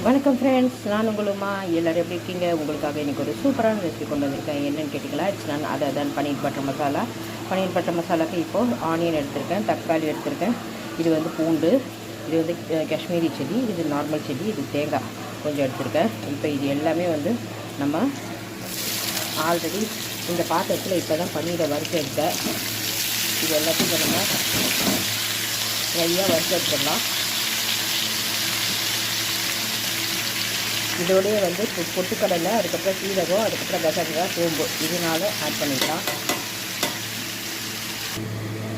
வணக்கம் ஃப்ரெண்ட்ஸ், நான் உங்களுமா எல்லோரும் எப்படி இருக்கீங்க? உங்களுக்காக இன்றைக்கி ஒரு சூப்பரான ரெசிபி கொண்டு வந்திருக்கேன். என்னென்னு கேட்டிங்களா, நான் அதை தான் பன்னீர் பட்டர் மசாலா. பன்னீர் பட்டர் மசாலாவுக்கு இப்போது ஆனியன் எடுத்திருக்கேன், தக்காளி எடுத்திருக்கேன், இது வந்து பூண்டு, இது வந்து காஷ்மீரி சில்லி, இது நார்மல் சில்லி, இது தேங்காய் கொஞ்சம் எடுத்திருக்கேன். இப்போ இது எல்லாமே வந்து நம்ம ஆல்ரெடி இந்த பாத்திரத்தில் இப்போ தான் பன்னீரை வறுத்து எடுத்தேன். இது எல்லாத்தையும் நம்ம நிறையா வறுத்து எடுத்துடலாம். இதோடய வந்து பொட்டுக்கடலை, அதுக்கப்புறம் சீரகம், அதுக்கப்புறம் கசகசாய், சோம்பு இதனால ஆட் பண்ணிக்கலாம்.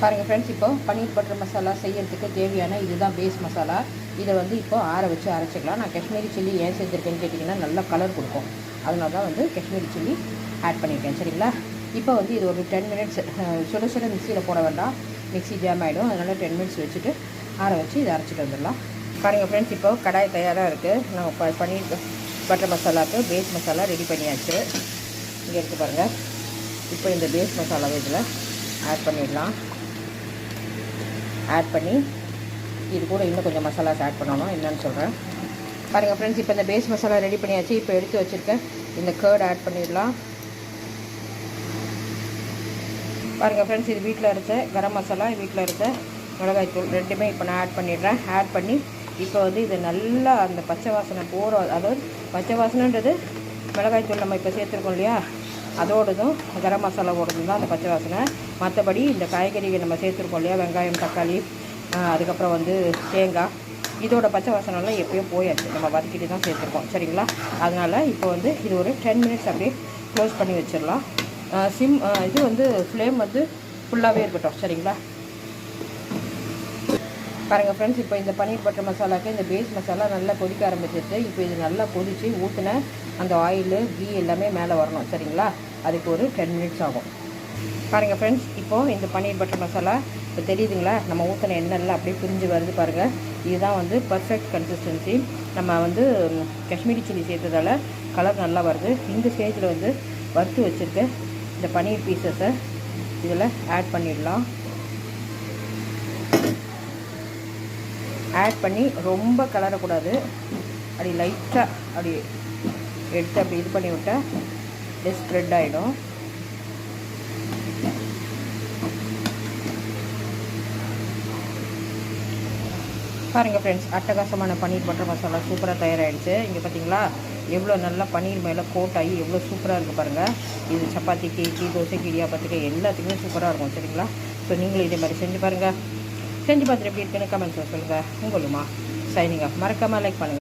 பாருங்கள் ஃப்ரெண்ட்ஸ், இப்போ பன்னீர் பட்டர் மசாலா செய்யறதுக்கு தேவையான இதுதான் பேஸ் மசாலா. இதை வந்து இப்போ ஆற வச்சு அரைச்சிக்கலாம். நான் காஷ்மீரி சில்லி ஏன் செஞ்சுருக்கேன்னு கேட்டிங்கன்னா நல்லா கலர் கொடுக்கும், அதனால தான் வந்து காஷ்மீரி சில்லி ஆட் பண்ணியிருக்கேன். சரிங்களா? இப்போ வந்து இது ஒரு 10 மினிட்ஸ் சுட சுட மிக்சியில் போட வேண்டாம், மிக்சி ஜாம் ஆகிடும். அதனால் 10 மினிட்ஸ் வச்சுட்டு ஆற வச்சு இதை அரைச்சிட்டு வந்துடலாம். பாருங்கள் ஃப்ரெண்ட்ஸ், இப்போ கடாய் தயாராக இருக்குது. நான் பன்னீர் பட்டர் மசாலாவுக்கு பேஸ் மசாலா ரெடி பண்ணியாச்சு. இங்கே எடுத்து பாருங்கள். இப்போ இந்த பேஸ் மசாலாவை இதில் ஆட் பண்ணிடலாம். ஆட் பண்ணி இது கூட இன்னும் கொஞ்சம் மசாலாஸ் ஆட் பண்ணணும், என்னென்னு சொல்கிறேன். பாருங்கள் ஃப்ரெண்ட்ஸ், இப்போ இந்த பேஸ் மசாலா ரெடி பண்ணியாச்சு. இப்போ எடுத்து வச்சுருக்கேன் இந்த கர்ட் ஆட் பண்ணிடலாம். பாருங்கள் ஃப்ரெண்ட்ஸ், இது வீட்டில் அரைச்ச கரம் மசாலா, வீட்டில் அரைச்ச மிளகாய்த்தூள் ரெண்டுமே இப்போ நான் ஆட் பண்ணிடுறேன். ஆட் பண்ணி இப்போ வந்து இது நல்லா அந்த பச்சை வாசனை போகிற, அதாவது பச்சை வாசனைன்றது மிளகாய்த்தூள் நம்ம இப்போ சேர்த்துருக்கோம் இல்லையா, அதோடதும் கரம் மசாலாவோடதும் தான் அந்த பச்சை வாசனை. மற்றபடி இந்த காய்கறிகள் நம்ம சேர்த்துருக்கோம் இல்லையா, வெங்காயம், தக்காளி, அதுக்கப்புறம் வந்து தேங்காய், இதோட பச்சை வாசனைலாம் எப்போயோ போயாச்சு, நம்ம வதக்கிட்டு தான் சேர்த்துருக்கோம். சரிங்களா? அதனால் இப்போ வந்து இது ஒரு 10 மினிட்ஸ் அப்படியே க்ளோஸ் பண்ணி வச்சிடலாம். இது வந்து ஃப்ளேம் வந்து ஃபுல்லாகவே இருக்கட்டும். சரிங்களா? பாருங்கள் ஃப்ரெண்ட்ஸ், இப்போ இந்த பன்னீர் பட்டர் மசாலாவுக்கு இந்த பேஸ் மசாலா நல்லா கொதிக்க ஆரம்பிச்சிருச்சு. இப்போ இது நல்லா கொதித்து ஊற்றின அந்த ஆயிலு, கீ எல்லாமே மேலே வரணும். சரிங்களா? அதுக்கு ஒரு 10 மினிட்ஸ் ஆகும். பாருங்கள் ஃப்ரெண்ட்ஸ், இப்போது இந்த பன்னீர் பட்டர் மசாலா இப்போ தெரியுதுங்களா, நம்ம ஊற்றின எண்ணெய்லாம் அப்படியே பிரிஞ்சு வருது பாருங்கள். இதுதான் வந்து பர்ஃபெக்ட் கன்சிஸ்டன்சி. நம்ம வந்து காஷ்மீரி சில்லி சேர்த்ததால் கலர் நல்லா வருது. இந்த ஸ்டேஜில் வந்து வறுத்து வச்சுருக்க இந்த பன்னீர் பீசஸை இதில் ஆட் பண்ணிடலாம். ஆட் பண்ணி ரொம்ப கலரக்கூடாது, அப்படி லைட்டாக அப்படி எடுத்து அப்படி இது பண்ணி விட்டால் இது ஸ்ப்ரெட் ஆகிடும். பாருங்கள் ஃப்ரெண்ட்ஸ், அட்டகாசமான பன்னீர் பட்டர் மசாலா சூப்பராக தயாராகிடுச்சு. இங்கே பார்த்தீங்களா எவ்வளோ நல்லா பன்னீர் மேலே கோட் ஆகி எவ்வளோ சூப்பராக இருக்குது பாருங்கள். இது சப்பாத்திக்கு, இட்லி, தோசைக்கு, இடியாப்பத்துக்கு எல்லாத்துக்குமே சூப்பராக இருக்கும். சரிங்களா? ஸோ நீங்களும் இதே மாதிரி செஞ்சு பாருங்கள். செஞ்சு பார்த்துட்டு எப்படி இருக்குன்னு கமெண்ட்ஸில் சொல்லுங்கள். உங்களுமா சைனிங் ஆஃப். மறக்காமல் லைக் பண்ணுங்கள்.